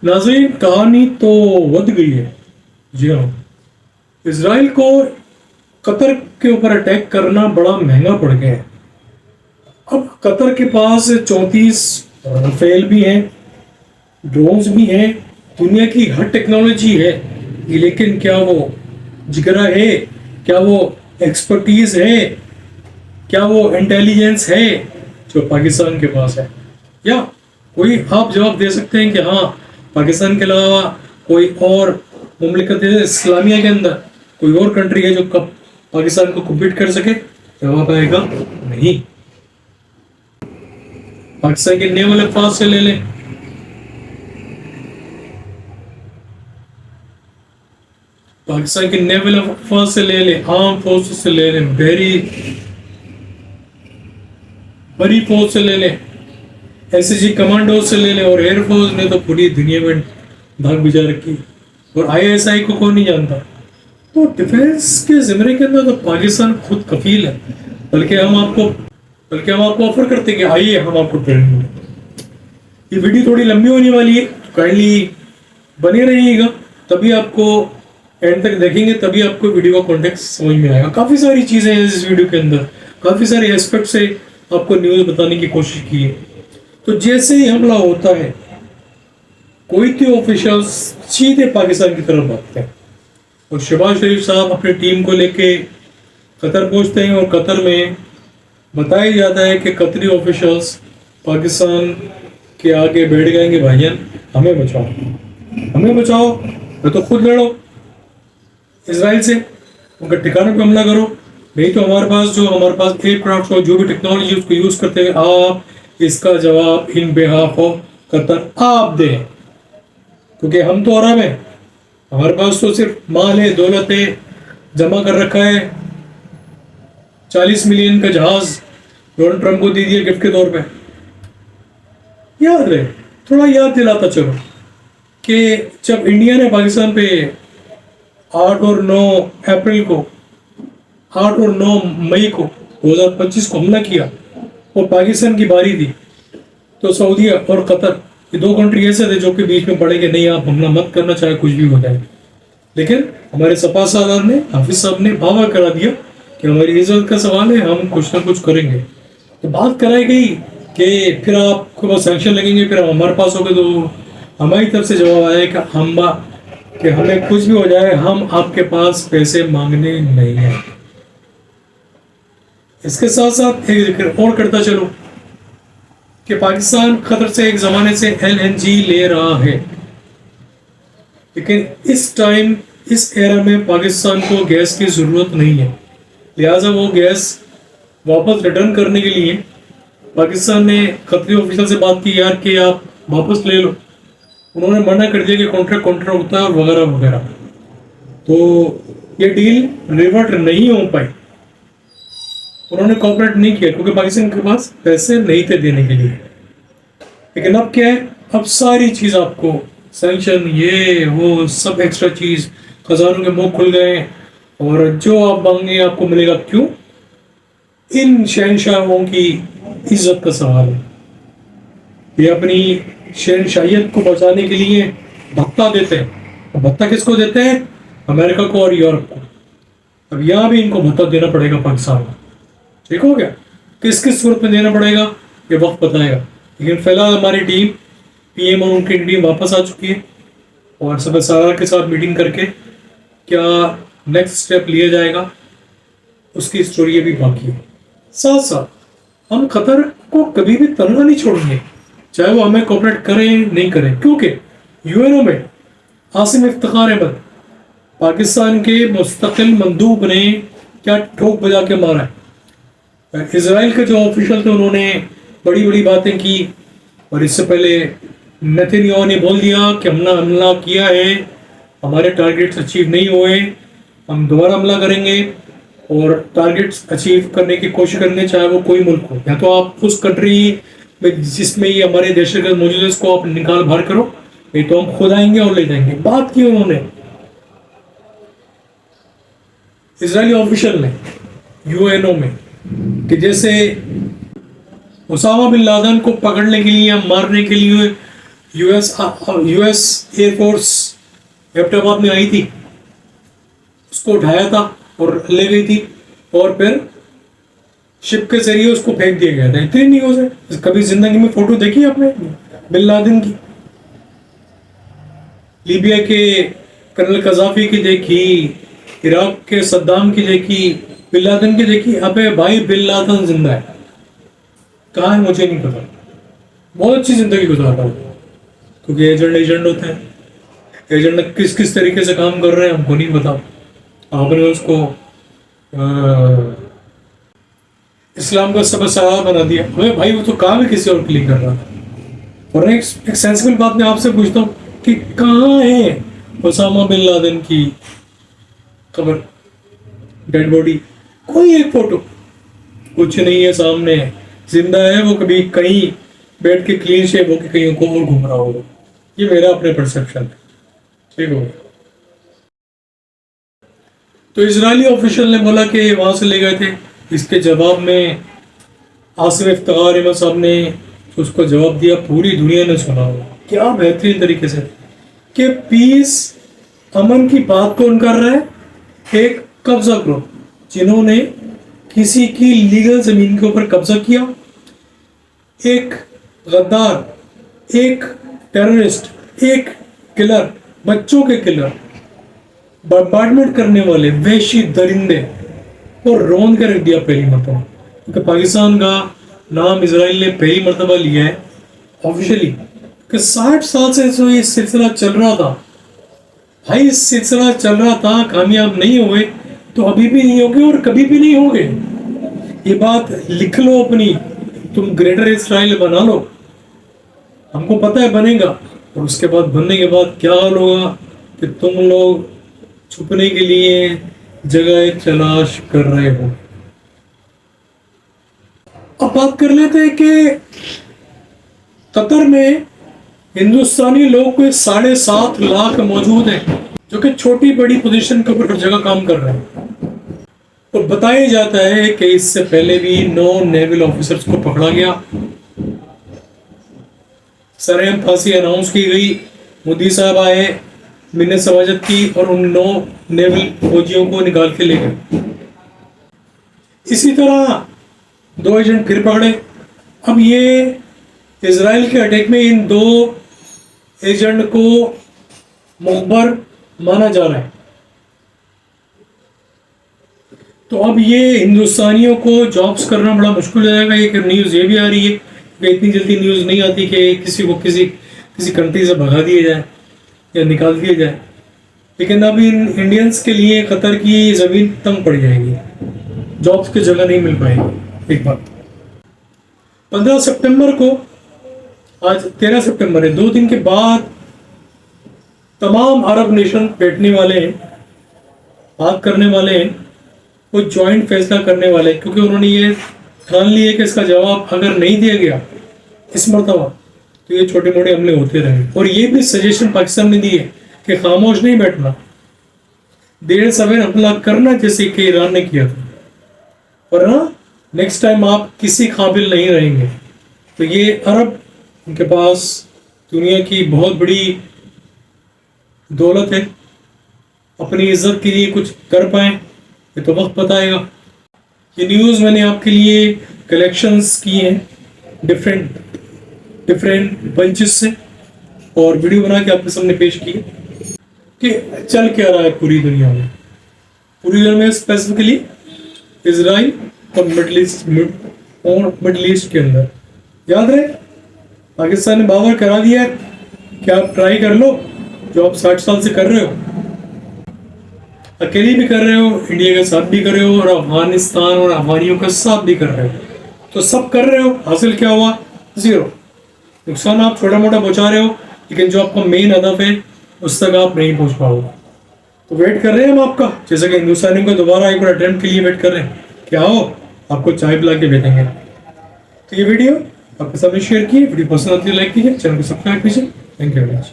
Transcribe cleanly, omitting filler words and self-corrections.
नाज़रीन, कहानी तो वध गई है। जी हाँ, इसराइल को कतर के ऊपर अटैक करना बड़ा महंगा पड़ गया है। अब कतर के पास 34 राफेल भी हैं, ड्रोन्स भी हैं, दुनिया की हर टेक्नोलॉजी है, लेकिन क्या वो जिगरा है, क्या वो एक्सपर्टीज है, क्या वो इंटेलिजेंस है जो पाकिस्तान के पास है? या कोई आप जवाब दे सकते हैं कि हाँ, पाकिस्तान के अलावा कोई और मुमलिकत इस्लामिया के अंदर कोई और कंट्री है जो कब पाकिस्तान को कम्पीट कर सके? जवाब आएगा नहीं। पाकिस्तान के नेवल अफवाज से ले लें, पाकिस्तान की नेवल अफवाज से ले लें, आर्म फोर्सेस से ले लें, बड़ी फोर्स से ले लें, एसएजी कमांडो से ले लें, और एयरफोर्स ने तो पूरी दुनिया में धाक बिजा रखी। और आईएसआई को कौन नहीं जानता? तो डिफेंस के ज़मरे के अंदर तो पाकिस्तान खुद कफील है। बल्कि हम आपको ऑफर करते हैं कि आइए हम आपको ट्रेनिंग दें। ये वीडियो थोड़ी लंबी होने वाली है, तो काइंडली बने रहिएगा, तभी आपको एंड तक देखेंगे तभी आपको वीडियो का कॉन्टेक्स्ट समझ में आएगा। काफ़ी सारी चीज़ें हैं इस वीडियो के अंदर, काफ़ी सारे एस्पेक्ट से आपको न्यूज़ बताने की कोशिश की है। तो जैसे ही हमला होता है, कुवैती ऑफिशियल्स सीधे पाकिस्तान की तरफ भागते हैं और शहबाज शरीफ साहब अपनी टीम को लेके कतर पहुंचते हैं। और कतर में बताया जाता है कि कतरी ऑफिशियल्स पाकिस्तान के आगे बैठ जाएंगे, भाईजान हमें बचाओ, हमें बचाओ, मैं तो खुद लड़ो इसराइल से, उनके ठिकाने पे हमला करो, नहीं तो हमारे पास एयरक्राफ्ट और जो भी टेक्नोलॉजी उसको यूज़ करते हैं, आप इसका जवाब इन बिहाफ ऑफ कतर आप दें। क्योंकि हम तो आराम है, हमारे पास तो सिर्फ माल है, दौलत है, जमा कर रखा है। 40 मिलियन का जहाज डोनाल्ड ट्रंप को दे दिया गिफ्ट के तौर पे। याद रहे, थोड़ा याद दिलाता चलो कि जब इंडिया ने पाकिस्तान पे 8 और 9 अप्रैल को 8 और 9 मई को 2025 को हमला किया और पाकिस्तान की बारी थी, तो सऊदीया और कतर ये दो कंट्री ऐसे थे जो कि बीच में पड़े कि नहीं आप हमला मत करना, चाहे कुछ भी हो जाए। लेकिन हमारे सपा सालार ने, हाफिज साहब ने दावा करा दिया कि हमारी इज्जत का सवाल है, हम कुछ ना कुछ करेंगे। तो बात कराई गई कि फिर आपको बस सैंक्शन लगेंगे, फिर हमारे पास हो गए। तो हमारी तरफ से जवाब आया कि हमें कुछ भी हो जाए, हम आपके पास पैसे मांगने नहीं हैं। इसके साथ साथ एक जिक्र और करता चलो कि पाकिस्तान कतर से एक ज़माने से LNG ले रहा है, लेकिन इस टाइम इस एरा में पाकिस्तान को गैस की ज़रूरत नहीं है। लिहाजा वो गैस वापस रिटर्न करने के लिए पाकिस्तान ने कतरी ऑफिसर से बात की यार कि आप वापस ले लो। उन्होंने मना कर दिया कि कॉन्ट्रैक्ट होता है और वगैरह वगैरह। तो ये डील रिवर्ट नहीं हो पाई, उन्होंने कॉपरेट नहीं किया क्योंकि पाकिस्तान के पास पैसे नहीं थे देने के लिए। लेकिन अब क्या है, अब सारी चीज़ आपको सैंक्शन, ये वो सब एक्स्ट्रा चीज़, खजानों के मुंह खुल गए और जो आप मांगे आपको मिलेगा। क्यों? इन शहनशाहों की इज्जत का सवाल है। ये अपनी शहनशाहियत को बचाने के लिए भत्ता देते हैं। भत्ता किसको देते हैं? अमेरिका को और यूरोप को। अब यहाँ भी इनको भत्ता देना पड़ेगा पाकिस्तान को। ठीक हो गया? किस किस सूरत में देना पड़ेगा ये वक्त बताएगा। लेकिन फिलहाल हमारी टीम, PM और उनकी टीम वापस आ चुकी है और सब सारा के साथ मीटिंग करके क्या नेक्स्ट स्टेप लिया जाएगा उसकी स्टोरी अभी बाकी है। साथ साथ हम कतर को कभी भी तनहा नहीं छोड़ेंगे, चाहे वो हमें कोऑपरेट करें नहीं करें, क्योंकि UNO में आसिम इफ्तिखार अहमद पाकिस्तान के मुस्तकिल मंदूब ने क्या ठोक बजा के मारा है। इसराइल के जो ऑफिशियल थे उन्होंने बड़ी बड़ी बातें की और इससे पहले नेतन्याहू ने बोल दिया कि हमने हमला किया है, हमारे टारगेट्स अचीव नहीं हुए, हम दोबारा हमला करेंगे और टारगेट्स अचीव करने की कोशिश करेंगे, चाहे वो कोई मुल्क हो। या तो आप उस कंट्री में जिसमें ये हमारे दहशतगर्द मौजूद है इसको आप निकाल बाहर करो, नहीं तो हम खुद आएंगे और ले जाएंगे। बात की उन्होंने इजरायली ऑफिशियल ने UNO में कि जैसे उसामा बिन लादेन को पकड़ने के लिए, मारने के लिए यूएस एयरफोर्स एबटाबाद में आई थी, उसको उठाया था और ले गई थी, और फिर शिप के जरिए उसको फेंक दिया गया था। इतनी न्यूज़ है। कभी जिंदगी में फोटो देखी आपने बिन लादेन की? लीबिया के कर्नल कजाफी की देखी, इराक के सद्दाम की देखी, बिन लादेन की देखी? अबे भाई बिन लादेन जिंदा है, कहाँ है मुझे नहीं पता। बहुत अच्छी जिंदगी गुजारता हूँ, क्योंकि एजेंट होते हैं। एजेंट किस किस तरीके से काम कर रहे हैं हमको नहीं पता। आपने उसको इस्लाम का सबक सहारा बना दिया। अबे भाई वो तो काम ही किसी और के लिए कर रहा था। और एक सेंसिबल बात मैं आपसे पूछता हूँ कि कहाँ है ओसामा बिन लादेन की खबर, डेड बॉडी? कोई एक फोटो कुछ नहीं है सामने। जिंदा है वो, कभी कहीं बैठ के क्लीन शेव होकर कहीं को और घूम रहा होगा। ये मेरा अपने परसेप्शन है, ठीक हो। तो इजरायली ऑफिशियल ने बोला कि वहां से ले गए थे। इसके जवाब में आसिफ इफ्तिखार अहमद साहब ने उसको जवाब दिया, पूरी दुनिया ने सुना हो क्या बेहतरीन तरीके से, कि पीस अमन की बात कौन कर रहा है? एक कब्जा ग्रुप जिन्होंने किसी की लीगल जमीन के ऊपर कब्जा किया, एक गद्दार, एक टेररिस्ट, एक किलर, बच्चों के किलर, बम्बार्डमेंट करने वाले वहशी दरिंदे को रोन के रख दिया पहली मरतबा। क्योंकि पाकिस्तान का नाम इजराइल ने पहली मरतबा लिया है ऑफिशियली, कि 60 साल से जो ये सिलसिला चल रहा था भाई, इस सिलसिला चल रहा था, कामयाब नहीं हुए तो अभी भी नहीं होंगे और कभी भी नहीं होंगे। ये बात लिख लो अपनी, तुम ग्रेटर इसराइल बना लो, हमको पता है बनेगा। और उसके बाद बनने के बाद क्या हाल होगा कि तुम लोग छुपने के लिए जगह तलाश कर रहे हो। अब बात कर लेते हैं कि कतर में हिंदुस्तानी लोग कोई 7.5 लाख मौजूद हैं, जो कि छोटी बड़ी पोजीशन के ऊपर हर जगह काम कर रहे हैं। और बताया जाता है कि इससे पहले भी 9 नेवल ऑफिसर्स को पकड़ा गया, सरेआम फांसी अनाउंस की गई, मोदी साहब आए, मिन्नत समाजत की और उन 9 नेवल फौजियों को निकाल के ले गए। इसी तरह 2 एजेंट फिर पकड़े। अब ये इजराइल के अटैक में इन 2 एजेंट को मुखबर माना जा रहा है। तो अब ये हिंदुस्तानियों को जॉब्स करना बड़ा मुश्किल हो जाएगा। एक न्यूज़ ये भी आ रही है कि इतनी जल्दी न्यूज़ नहीं आती कि किसी को किसी कंट्री से भगा दिया जाए या निकाल दिया जाए। लेकिन अब इन इंडियंस के लिए कतर की ज़मीन तंग पड़ जाएगी, जॉब्स की जगह नहीं मिल पाएगी। एक बात 15 सितंबर को, आज 13 सितंबर है, 2 दिन के बाद तमाम अरब नेशन बैठने वाले हैं, बात करने वाले हैं, वो जॉइंट फैसला करने वाले हैं, क्योंकि उन्होंने ये ठान लिया कि इसका जवाब अगर नहीं दिया गया इस मरतबा तो ये छोटे मोटे हमले होते रहे। और ये भी सजेशन पाकिस्तान ने दी है कि खामोश नहीं बैठना, देर सवेर हमला करना जैसे कि ईरान ने किया था, वरना नेक्स्ट टाइम आप किसी काबिल नहीं रहेंगे। तो ये अरब, उनके पास दुनिया की बहुत बड़ी दौलत है, अपनी इज्जत के लिए कुछ कर पाए ये तो वक्त बताएगा। ये न्यूज़ मैंने आपके लिए कलेक्शंस की हैं डिफरेंट बंचेस से, और वीडियो बना के आपके सामने पेश की कि चल क्या रहा है पूरी दुनिया में। पूरी दुनिया में स्पेसिफिकली इजराइल और मिडल ईस्ट के अंदर। याद रहे पाकिस्तान ने बावर करा दिया है कि आप ट्राई कर लो जो आप 60 साल से कर रहे हो, अकेले भी कर रहे हो, इंडिया के साथ भी कर रहे हो, और अफगानिस्तान और अफगानियों के साथ भी कर रहे हो। तो सब कर रहे हो, हासिल क्या हुआ? 0। नुकसान आप छोटा मोटा पहुंचा रहे हो, लेकिन जो आपका मेन हदफ है उस तक आप नहीं पहुंच पाओगे। तो वेट कर रहे हैं हम आपका, जैसे कि हिंदुस्तानियों को दोबारा एक बार अटेम्प्ट के लिए वेट कर रहे हैं कि आओ आपको चाय पिला के भेजेंगे। तो ये वीडियो आपके सामने शेयर की, वीडियो पसंद आती है लाइक कीजिए, चैनल को सब्सक्राइब कीजिए। Thank you very much.